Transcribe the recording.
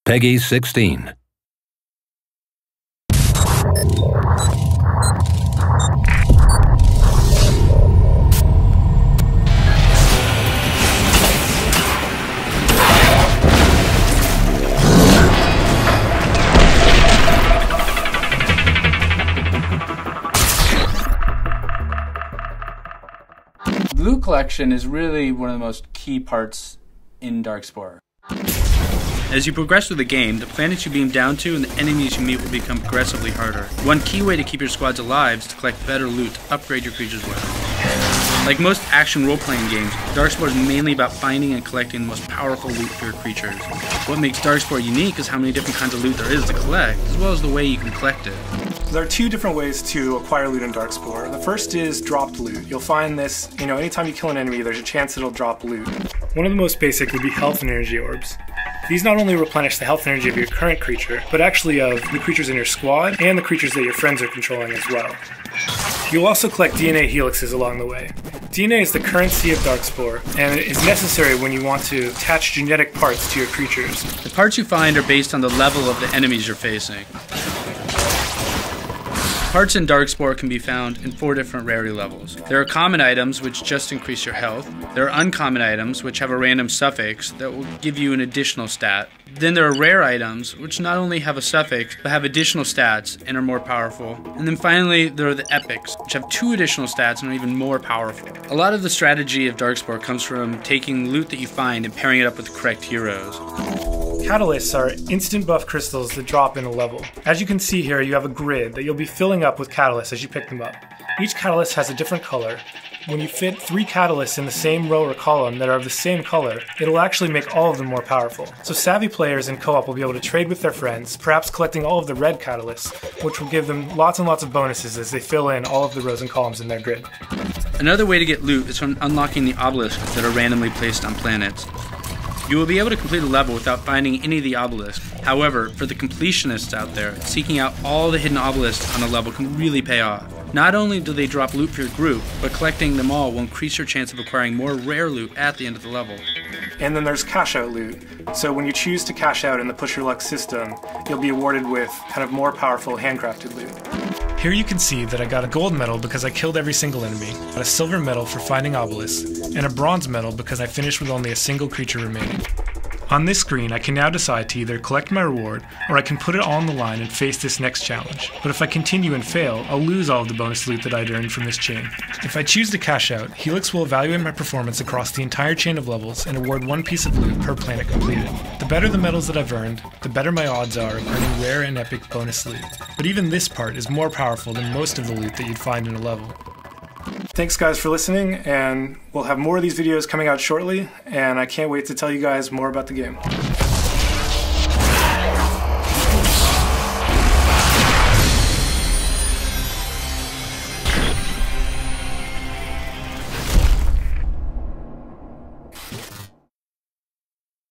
Peggy 16. Loot collection is really one of the most key parts in Darkspore. As you progress through the game, the planets you beam down to and the enemies you meet will become progressively harder. One key way to keep your squads alive is to collect better loot to upgrade your creatures with. Like most action role-playing games, Darkspore is mainly about finding and collecting the most powerful loot for your creatures. What makes Darkspore unique is how many different kinds of loot there is to collect, as well as the way you can collect it. There are two different ways to acquire loot in Darkspore. The first is dropped loot. You'll find this, anytime you kill an enemy, there's a chance it'll drop loot. One of the most basic would be health and energy orbs. These not only replenish the health and energy of your current creature, but actually of the creatures in your squad and the creatures that your friends are controlling as well. You'll also collect DNA helixes along the way. DNA is the currency of Darkspore, and it is necessary when you want to attach genetic parts to your creatures. The parts you find are based on the level of the enemies you're facing. Parts in Darkspore can be found in 4 different rarity levels. There are common items which just increase your health. There are uncommon items which have a random suffix that will give you an additional stat. Then there are rare items which not only have a suffix but have additional stats and are more powerful. And then finally there are the epics which have 2 additional stats and are even more powerful. A lot of the strategy of Darkspore comes from taking loot that you find and pairing it up with the correct heroes. Catalysts are instant buff crystals that drop in a level. As you can see here, you have a grid that you'll be filling up with catalysts as you pick them up. Each catalyst has a different color. When you fit 3 catalysts in the same row or column that are of the same color, it'll actually make all of them more powerful. So savvy players in co-op will be able to trade with their friends, perhaps collecting all of the red catalysts, which will give them lots and lots of bonuses as they fill in all of the rows and columns in their grid. Another way to get loot is from unlocking the obelisks that are randomly placed on planets. You will be able to complete a level without finding any of the obelisks. However, for the completionists out there, seeking out all the hidden obelisks on a level can really pay off. Not only do they drop loot for your group, but collecting them all will increase your chance of acquiring more rare loot at the end of the level. And then there's cash out loot. So when you choose to cash out in the push your luck system, you'll be awarded with kind of more powerful handcrafted loot. Here you can see that I got a gold medal because I killed every single enemy, a silver medal for finding obelisks, and a bronze medal because I finished with only a single creature remaining. On this screen, I can now decide to either collect my reward, or I can put it all on the line and face this next challenge. But if I continue and fail, I'll lose all of the bonus loot that I'd earned from this chain. If I choose to cash out, Helix will evaluate my performance across the entire chain of levels and award 1 piece of loot per planet completed. The better the medals that I've earned, the better my odds are of earning rare and epic bonus loot. But even this part is more powerful than most of the loot that you'd find in a level. Thanks guys for listening, and we'll have more of these videos coming out shortly, and I can't wait to tell you guys more about the game.